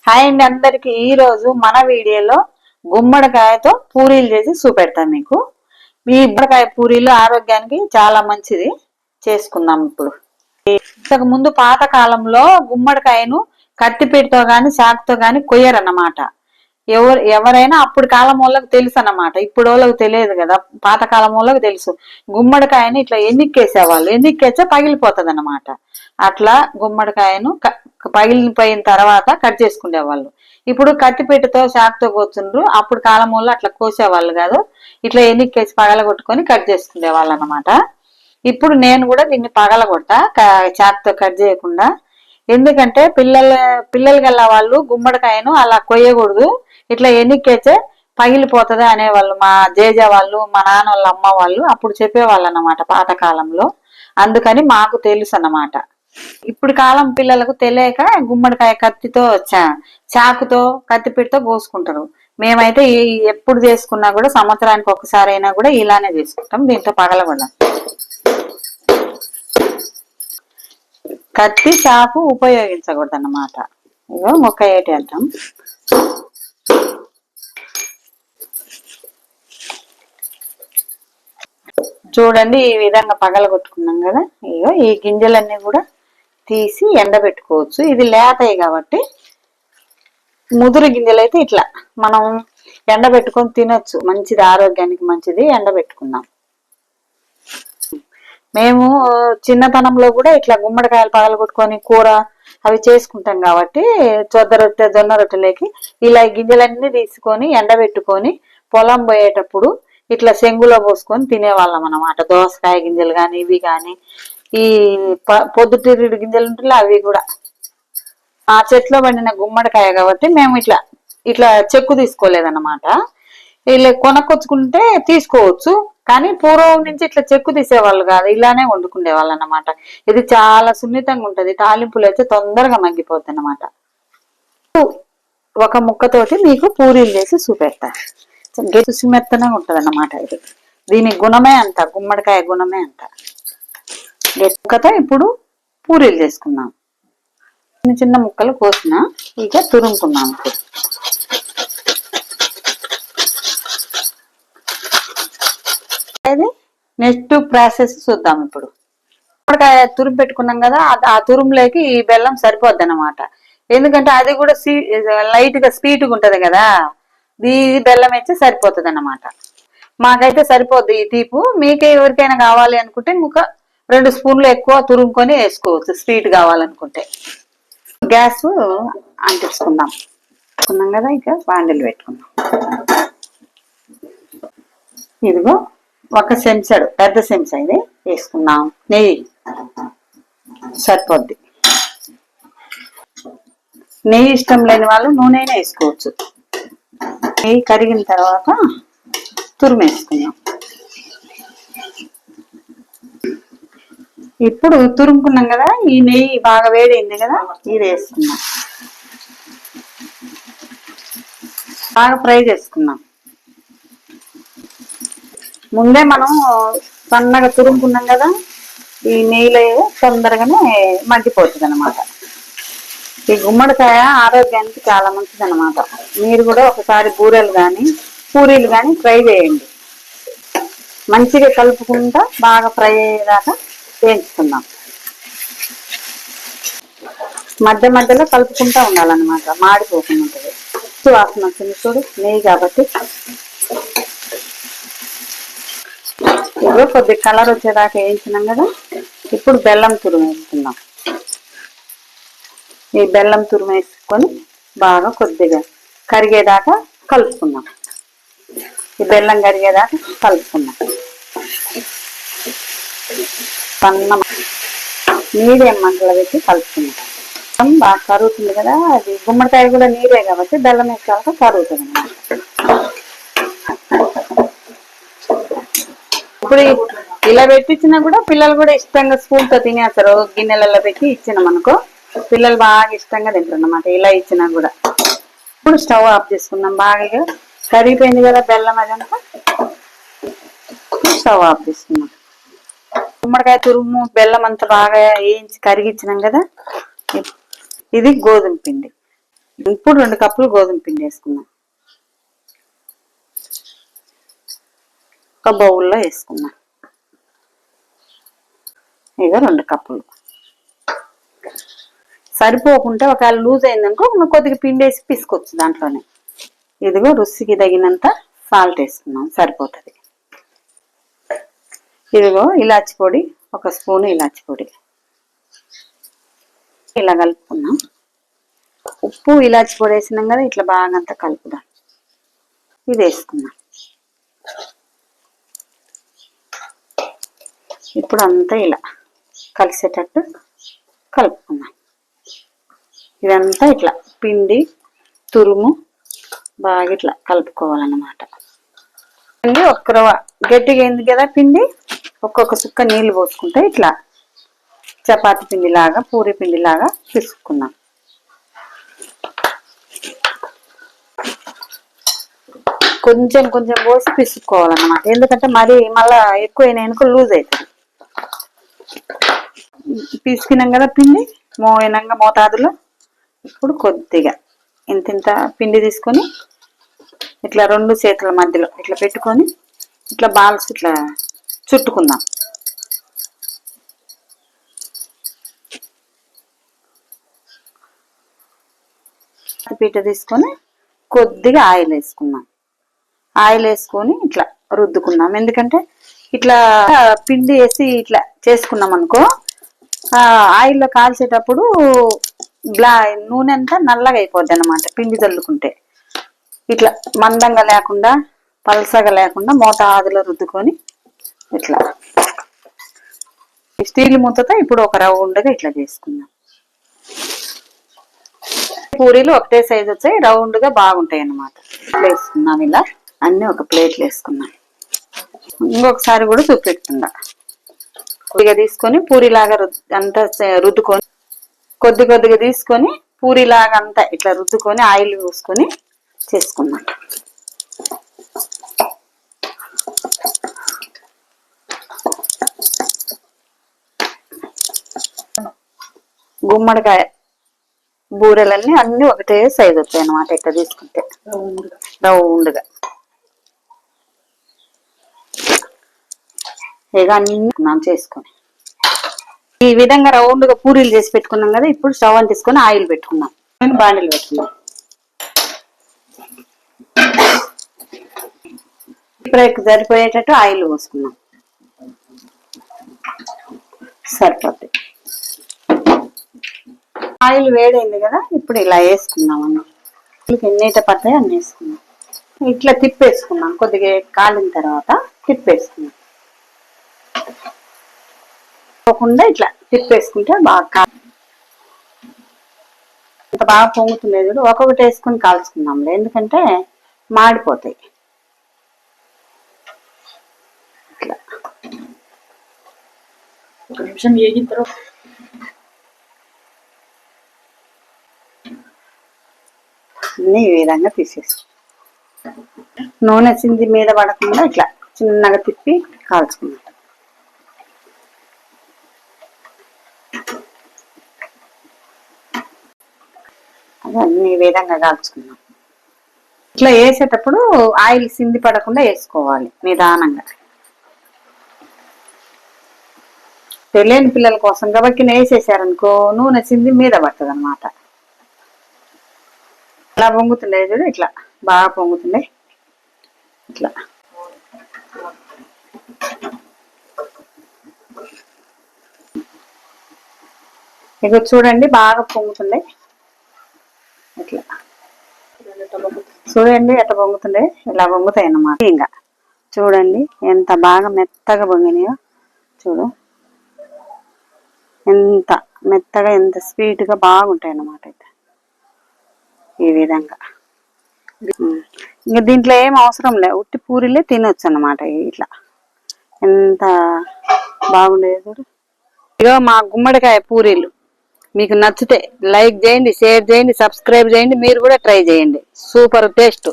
Hi అండి అందరికి. ఈ రోజు మన వీడియోలో గుమ్మడికాయతో పూరీలు చేసి చూపెడతాను మీకు. ఈ గుమ్మడికాయ పూరీలు ఆరోగ్యానికి చాలా మంచిది. చేసుకుందాం ఇప్పుడు. ఇంతకు ముందు పాత కాలంలో గుమ్మడికాయను కత్తిపీటతో గాని చాకుతో గాని కొయ్యరన్నమాట. ఎవరైనా అప్పుడు కాలం వాళ్ళకి తెలుసు అన్నమాట. ఇప్పుడు వాళ్ళకి తెలియదు కదా, పాతకాలం వాళ్ళకి తెలుసు. గుమ్మడికాయని ఇట్లా ఎన్నిక్కేసేవాళ్ళు, ఎన్నిక్కేస్తే పగిలిపోతుంది అన్నమాట. అట్లా గుమ్మడికాయను పగిలిపోయిన తర్వాత కట్ చేసుకునేవాళ్ళు. ఇప్పుడు కత్తిపీటతో చాకుతో కోస్తుండ్రు. అప్పుడు కాలం వాళ్ళు అట్లా కోసేవాళ్ళు కాదు, ఇట్లా ఎన్నిక్కేసి పగలగొట్టుకొని కట్ చేసుకునే వాళ్ళు అన్నమాట. ఇప్పుడు నేను కూడా దీన్ని పగలగొట్టా, చాకుతో కట్ చేయకుండా. ఎందుకంటే పిల్లలు గల్ల వాళ్ళు గుమ్మడికాయను అలా కొయ్యకూడదు, ఇట్లా ఎన్నికేస్తే పగిలిపోతుంది అనేవాళ్ళు. మా జేజ వాళ్ళు, మా నాన్న వాళ్ళ అమ్మ వాళ్ళు అప్పుడు చెప్పేవాళ్ళు అన్నమాట పాతకాలంలో. అందుకని మాకు తెలుసు అన్నమాట. ఇప్పుడు కాలం పిల్లలకు తెలియక గుమ్మడికాయ కత్తితో చాకుతో కత్తిపీటతో కోసుకుంటారు. మేమైతే ఎప్పుడు చేసుకున్నా కూడా సంవత్సరానికి ఒకసారి అయినా కూడా ఇలానే చేసుకుంటాం. దీంతో పగలగొడదాం. కత్తి చాకు ఉపయోగించకూడదు అన్నమాట. ఇగో మొక్క ఏటేద్దాం. చూడండి, ఈ విధంగా పగలగొట్టుకున్నాం కదా. ఇగో ఈ గింజలన్నీ కూడా తీసి ఎండబెట్టుకోవచ్చు. ఇది లేతాయి కాబట్టి. ముదురు గింజలు అయితే ఇట్లా మనం ఎండబెట్టుకొని తినొచ్చు, మంచిది, ఆరోగ్యానికి మంచిది. ఎండబెట్టుకున్నాం. మేము చిన్నతనంలో కూడా ఇట్లా గుమ్మడికాయలు పగలగొట్టుకొని కూర అవి చేసుకుంటాం కాబట్టి జొన్న రొట్టెలకి ఇలా గింజలన్నీ తీసుకొని ఎండబెట్టుకొని పొలం పోయేటప్పుడు ఇట్లా చెంగులో పోసుకొని తినేవాళ్ళం అన్నమాట. దోసకాయ గింజలు కానీ ఇవి కానీ, ఈ పొద్దుతిరుగుడు గింజలు ఉంటే అవి కూడా. ఆ చెట్లో పండిన గుమ్మడికాయ కాబట్టి మేము ఇట్లా ఇట్లా చెక్కు తీసుకోలేదన్నమాట. ఇలా కొనకొచ్చుకుంటే తీసుకోవచ్చు, కానీ పూర్వం నుంచి ఇట్లా చెక్కు తీసేవాళ్ళు కాదు, ఇలానే వండుకునే వాళ్ళు అన్నమాట. ఇది చాలా సున్నితంగా ఉంటది, తాలింపులు అయితే తొందరగా మగ్గిపోద్ది అన్నమాట. ఒక ముక్కతోటి మీకు పూరీలు చేసి చూపెడతా. సుమెత్తనే ఉంటది అన్నమాట. దీని గుణమే అంత, గుమ్మడికాయ గుణమే అంత. ముక్కతో ఇప్పుడు పూరీలు చేసుకున్నాం. చిన్న చిన్న ముక్కలు కోసిన ఇక తురుముకున్నాం. నెక్స్ట్ ప్రాసెస్ చూద్దాం. ఇప్పుడు గుమ్మడికాయ తురుము పెట్టుకున్నాం కదా, ఆ తురుములోకి ఈ బెల్లం సరిపోద్ది అన్నమాట. ఎందుకంటే అది కూడా లైట్ గా స్వీట్గా ఉంటది కదా, ఇది బెల్లం అయితే సరిపోతుంది అన్నమాట. మాకైతే సరిపోద్ది ఈ తీపు. మీకే ఎవరికైనా కావాలి అనుకుంటే ఇంకా 2 స్పూన్లు ఎక్కువ తురుముకొని వేసుకోవచ్చు, స్వీట్ కావాలనుకుంటే. గ్యాస్ అంటించుకుందాం కదా. ఇక బాండిల్ పెట్టుకుందాం. ఇదిగో ఒక చెంచాడు, పెద్ద చెంచా ఇది వేసుకున్నాం. నెయ్యి సరిపోద్ది. నెయ్యి ఇష్టం లేని వాళ్ళు నూనెనే వేసుకోవచ్చు. నెయ్యి కరిగిన తర్వాత తురుము వేసుకున్నాం. ఇప్పుడు తురుముకున్నాం కదా, ఈ నెయ్యి బాగా వేడైంది కదా, ఇది వేసుకున్నాం. బాగా ఫ్రై చేసుకున్నాం. ముందే మనం సన్నగా తురుముకున్నాం కదా, ఈ నెయ్యిలో తొందరగానే మగ్గిపోతుంది అన్నమాట. ఈ గుమ్మడికాయ ఆరోగ్యానికి చాలా మంచిది అన్నమాట. మీరు కూడా ఒకసారి బూరెలు కానీ పూరీలు కానీ ఫ్రై చేయండి. మంచిగా కలుపుకుంటా బాగా ఫ్రై అయ్యేదాకా వేయించుకుందాం. మధ్య మధ్యలో కలుపుకుంటా ఉండాలన్నమాట, మాడిపోకుండా ఉంటుంది. వాసన వచ్చింది చూడు, నెయ్యి కాబట్టి. ఇప్పుడు కొద్ది కలర్ వచ్చేదాకా వేయించినాం కదా. ఇప్పుడు బెల్లం తురుము వేసుకుందాం. ఈ బెల్లం తురుము వేసుకొని బాగా కొద్దిగా కరిగేదాకా కలుపుకుందాం. ఈ బెల్లం కరిగేదాకా కలుపుకుందాం. సన్న మీడియం మంటలో పెట్టి కలుపుకుందాం. బాగా కరుగుతుంది కదా, అది గుమ్మడికాయ కూడా నీరే కాబట్టి బెల్లం వేసాక కరుగుతుంది అన్నమాట. ఇప్పుడు ఇలా పెట్టించినా కూడా పిల్లలు కూడా ఇష్టంగా స్పూన్తో తినేస్తారు. గిన్నెలలో పెట్టి ఇచ్చినాం అనుకో, పిల్లలు బాగా ఇష్టంగా తింటారు అన్నమాట ఇలా ఇచ్చినా కూడా. ఇప్పుడు స్టవ్ ఆఫ్ చేసుకుందాం. బాగా కరిగిపోయింది కదా బెల్లం, అదంతా స్టవ్ ఆఫ్ చేసుకుందాం. గుమ్మడికాయ తురుము బెల్లం అంతా బాగా వేయించి కరిగించినాం కదా. ఇది గోధుమ పిండి. ఇప్పుడు 2 కప్పులు గోధుమ పిండి వేసుకుందాం. ఒక బౌల్లో వేసుకుందాం. ఇక 2 కప్పులు. సరిపోకుంటే ఒకవేళ లూజ్ అయిందనుకో కొద్దిగా పిండి వేసి పిసుకోవచ్చు దాంట్లోనే. ఇదిగో రుచికి తగినంత సాల్ట్ వేసుకున్నాం, సరిపోతుంది. ఇదిగో ఇలాచి పొడి, 1 స్పూను ఇలాచి పొడి. ఇలా కలుపుకున్నాం. ఉప్పు ఇలాచి పొడి వేసినాం కదా, ఇట్లా బాగా అంతా కలుపుదాం. ఇది వేసుకున్నాం. ఇప్పుడు అంతా ఇలా కలిసేటట్టు కలుపుకున్నాం. ఇదంతా ఇట్లా పిండి తురుము బాగా ఇట్లా కలుపుకోవాలన్నమాట. ఒక్క రవ్వ గట్టిగా అయింది కదా పిండి, ఒక్కొక్క సుక్క నీళ్లు పోసుకుంటే ఇట్లా చపాతి పిండిలాగా పూరి పిండిలాగా పిసుకున్నాం. కొంచెం కొంచెం పోసి పిసుకోవాలన్నమాట. ఎందుకంటే మరి మళ్ళా ఎక్కువైనాయనుకో లూజ్ అవుతుంది. పిసికినాం కదా పిండి మోయినంగా మోతాదులో. ఇప్పుడు కొద్దిగా ఇంత పిండి తీసుకొని ఇట్లా 2 చేతుల మధ్యలో ఇట్లా పెట్టుకొని ఇట్లా బాల్స్ ఇట్లా చుట్టుకుందాం. పీట తీసుకొని కొద్దిగా ఆయిల్ వేసుకుందాం. ఆయిల్ వేసుకొని ఇట్లా రుద్దుకుందాం. ఎందుకంటే ఇట్లా పిండి వేసి ఇట్లా చేసుకున్నాం అనుకో, ఆయిల్లో కాల్చేటప్పుడు నూనె అంతా నల్లగా అయిపోద్ది అన్నమాట. పిండి చల్లుకుంటే ఇట్లా మందంగా లేకుండా పలసగా లేకుండా మోతాదులో రుద్దుకొని ఇట్లా స్టీల్ మూతతో ఇప్పుడు ఒక రౌండ్గా ఇట్లా చేసుకుందాం. పూరీలు ఒకటే సైజు వచ్చాయి, రౌండ్గా బాగుంటాయి అన్నమాట. వేసుకున్నాం ఇలా అన్ని ఒక ప్లేట్లు వేసుకున్నాం. ఇంకొకసారి కూడా చూపెడుతుందా. కొద్దిగా తీసుకొని పూరిలాగా అంతా రుద్దుకొని కొద్ది కొద్దిగా తీసుకొని పూరిలాగా అంతా ఇట్లా రుద్దుకొని ఆయిల్ పోసుకొని చేసుకున్నాం. గుమ్మడికాయ బూరెలన్నీ అన్ని ఒకటే సైజు వచ్చాయి అన్నమాట. ఇట్లా తీసుకుంటే రౌండ్గా ఇక అన్ని చేసుకొని ఈ విధంగా రౌండ్గా పూరీలు చేసి పెట్టుకున్నాం కదా. ఇప్పుడు స్టవ్ అని తీసుకొని ఆయిల్ పెట్టుకున్నాం. బాండిలు పెట్టుకున్నాం. ఇప్పుడు సరిపోయేటట్టు ఆయిల్ పోసుకున్నాం. సరిపోద్ది. ఆయిల్ వేడైంది కదా, ఇప్పుడు ఇలా వేసుకున్నాం. ఎన్నైతే పడతాయో అన్ని వేసుకున్నాం. ఇట్లా తిప్పేసుకున్నాం. కొద్దిగా కాలిన తర్వాత తిప్పేసుకున్నాం. పోకుండా ఇట్లా తిప్పేసుకుంటే బాగా ఇంత బాగా పొంగుతుంది. చూడు, ఒక్కొక్కటి వేసుకొని కాల్చుకుందాంలే, ఎందుకంటే మాడిపోతాయి. ఇట్లా 1 నిమిషం వేగిన తర్వాత అన్ని ఈ విధంగా తీసేసుకో. నూనె సింది మీద పడకుండా ఇట్లా చిన్నగా తిప్పి కాల్చుకున్నాం. అది అన్ని విధంగా కాల్చుకున్నాం. ఇట్లా వేసేటప్పుడు ఆయిల్ సింది పడకుండా వేసుకోవాలి నిదానంగా. తెలియని పిల్లల కోసం కాబట్టి వేసేసారనుకో నూనె సింది మీద పడుతుంది అన్నమాట. అలా పొంగుతుండే చూడు, ఇట్లా బాగా పొంగుతుండే. ఇట్లా ఇక చూడండి బాగా పొంగుతుండే. ఇట్లా చూడండి ఎట్లా పొంగుతుండే. ఇలా పొంగుతాయి అన్నమాట. ఇంకా చూడండి ఎంత బాగా మెత్తగా పొంగినాయో. చూడు ఎంత మెత్తగా ఎంత స్వీట్గా బాగుంటాయి అన్నమాట. అయితే ఈ విధంగా ఇంకా దీంట్లో ఏం అవసరం లే, ఉట్టి పూరీలే తినొచ్చు అన్నమాట. ఇట్లా ఎంత బాగుండేది చూడు. ఇగో మా గుమ్మడికాయ పూరీలు మీకు నచ్చితే లైక్ చేయండి, షేర్ చేయండి, సబ్స్క్రైబ్ చేయండి. మీరు కూడా ట్రై చేయండి. Super taste.